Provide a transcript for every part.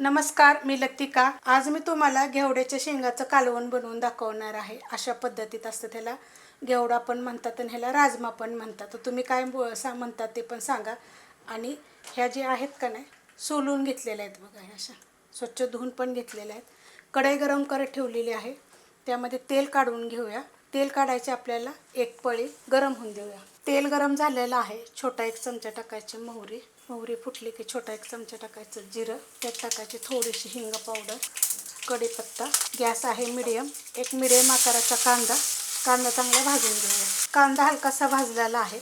नमस्कार, मी लतिका। आज मी तुम्हाला घेवड्याच्या शेंगाचं कालवण बनवून दाखवणार आहे। अशा पद्धतीत असतं, त्याला घेवडा पण म्हणतात आणि ह्याला राजमा पण म्हणतात। तर तुम्ही काय म्हणतात ते पण सांगा। आणि ह्या जे आहेत का नाही, सोलून घेतलेल्या आहेत बघा, ह्या अशा स्वच्छ धुवून पण घेतलेल्या आहेत। कढई गरम करत ठेवलेली आहे, त्यामध्ये तेल काढून घेऊया। तेल काढायचे आपल्याला, एक पळी गरम होऊन देऊया। तेल गरम झालेलं आहे, छोटा एक चमचा टाकायची मोहरी। मोहरी फुटली की छोटा एक चमचा टाकायचं जिरं, त्यात टाकायची थोडीशी हिंग पावडर, कढीपत्ता। गॅस आहे मीडियम। एक मीडियम आकाराचा कांदा चांगला भाजून घेऊया। कांदा हलकासा भाजलेला आहे,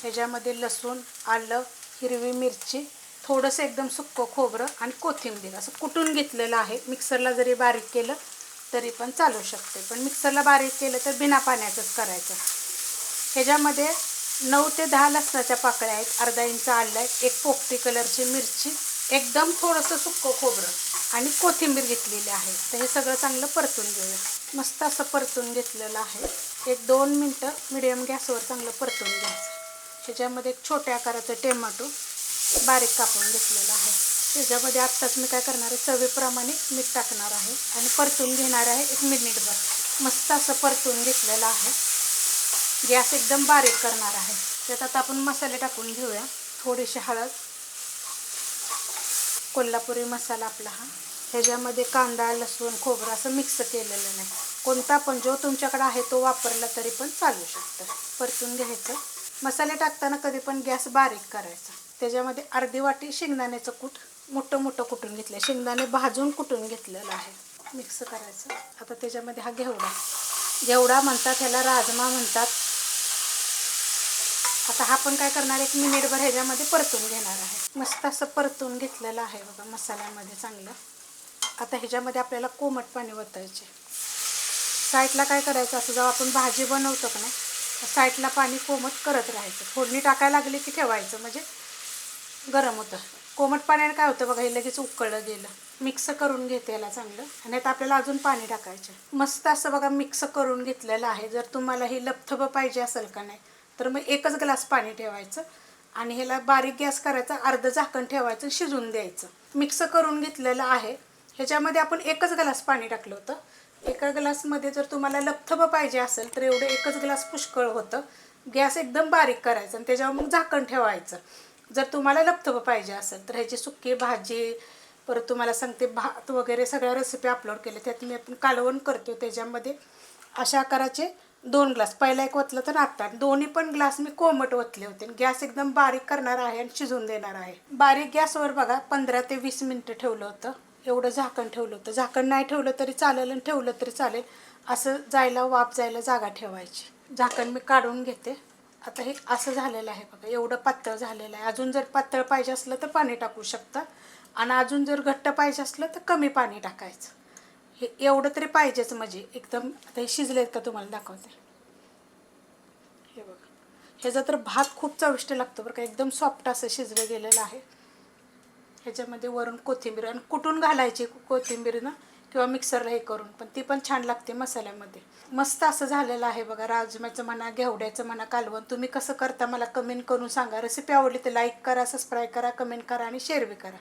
ह्याच्यामध्ये लसूण, आलं, हिरवी मिरची, थोडंसं एकदम सुक्कं खोबरं आणि कोथिंबीर असं कुटून घेतलेलं आहे। मिक्सरला जरी बारीक केलं तरी पण चालू शकते, पण मिक्सरला बारीक केलं तर बिना पाण्याचंच करायचं। ह्याच्यामध्ये 9 ते 10 लसणाच्या पाकळ्या आहेत, अर्धा इंच आलं आहे, एक पोपटी कलरची मिरची, एकदम थोडंसं सुक्कं खोबरं आणि कोथिंबीर घेतलेली आहे। तर हे सगळं चांगलं परतून घेऊया। मस्त असं परतून घेतलेलं आहे। एक 2 मिनटं मीडियम गॅसवर चांगलं परतून घ्यायचं। ह्याच्यामध्ये एक छोट्या आकाराचं टोमॅटो बारीक कापून घेतलेलं आहे। त्याच्यामध्ये आत्ताच मी काय करणार आहे, चवीप्रमाणे मीठ टाकणार आहे आणि परतून घेणार आहे 1 मिनिटभर। मस्त असं परतून घेतलेलं आहे। गॅस एकदम बारीक करणार आहे। त्यात आता आपण मसाले टाकून घेऊया। थोडीशी हळद, कोल्हापुरी मसाला आपला हा। ह्याच्यामध्ये कांदा, लसूण, खोबरं असं मिक्स केलेलं नाही, कोणता पण जो तुमच्याकडे आहे तो वापरला तरी पण चालू शकतं। परतून घ्यायचं। मसाले टाकताना कधी पण गॅस बारीक करायचा। त्याच्यामध्ये अर्धी वाटी शेंगदाण्याचं कूट मोठं मोठं कुटून घेतलं, शेंगदाणे भाजून कुटून घेतलेलं आहे, मिक्स करायचं। आता त्याच्यामध्ये हा घेवडा म्हणतात, ह्याला राजमा म्हणतात। आता हा पण काय करणार, 1 मिनिटभर ह्याच्यामध्ये परतून घेणार आहे। मस्त असं परतून घेतलेलं आहे बघा मसाल्यामध्ये चांगलं। आता ह्याच्यामध्ये आपल्याला कोमट पाणी ओतायचे। साईडला काय करायचं, असं जेव्हा आपण भाजी बनवतो का नाही, साईडला पाणी कोमट करत राहायचं। फोडणी टाकायला लागली की ठेवायचं, म्हणजे गरम होतं। कोमट पाण्याने काय होतं बघा, हे लगेच उकळलं गेलं। मिक्स करून घेते याला चांगलं, आणि आता आपल्याला अजून पाणी टाकायचं। मस्त असं बघा मिक्स करून घेतलेलं आहे। जर तुम्हाला ही लपथबं पाहिजे असेल का नाही, तर मग 1च ग्लास पाणी ठेवायचं आणि ह्याला बारीक गॅस करायचा, अर्धं झाकण ठेवायचं, शिजून द्यायचं। मिक्स करून घेतलेलं आहे। ह्याच्यामध्ये आपण 1च ग्लास पाणी टाकलं होतं। एका ग्लासमध्ये जर तुम्हाला लपथबं पाहिजे असेल तर एवढं 1च ग्लास पुष्कळ होतं। गॅस एकदम बारीक करायचं आणि त्याच्यावर मग झाकण ठेवायचं। जर तुम्हाला लपथबं पाहिजे असेल तर ह्याची सुकी भाजी, परत तुम्हाला सांगते भात वगैरे सगळ्या रेसिपी अपलोड केल्या, त्यात मी आपण कालवण करतो। त्याच्यामध्ये अशा आकाराचे 2 ग्लास, पहिला एक ओतलं तर आता दोन्ही पण ग्लास मी कोमट ओतले होते। गॅस एकदम बारीक करणार आहे आणि शिजून देणार आहे। बारीक गॅसवर बघा 15 ते 20 मिनटं ठेवलं होतं, एवढं झाकण ठेवलं होतं। झाकण नाही ठेवलं तरी चालेल आणि ठेवलं तरी चालेल, असं जायला वाफ जायला जागा ठेवायची। झाकण मी काढून घेते। आता हे असं झालेलं आहे बघा, एवढं पातळ झालेलं आहे। अजून जर पातळ पाहिजे असलं तर पाणी टाकू शकता, आणि अजून जर घट्ट पाहिजे असलं तर कमी पाणी टाकायचं। हे एवढं तरी पाहिजेच, म्हणजे एकदम। आता हे शिजलेत का तुम्हाला दाखवते, हे बघा। ह्याचा तर भात खूप चविष्ट लागतो बरं का, एकदम सॉफ्ट असं शिजलं गेलेलं आहे। ह्याच्यामध्ये वरून कोथिंबीर आणि कुटून घालायची कोथिंबीरनं, किंवा मिक्सरला हे करून, पण ती पण छान लागते मसाल्यामध्ये। मस्त असं झालेलं आहे बघा, राजम्याचं म्हणा, घेवड्याचं म्हणा कालवण। तुम्ही कसं करता मला कमेंट करून सांगा। रेसिपी आवडली तर लाईक करा, सबस्क्राईब करा, कमेंट करा आणि शेअर बी करा।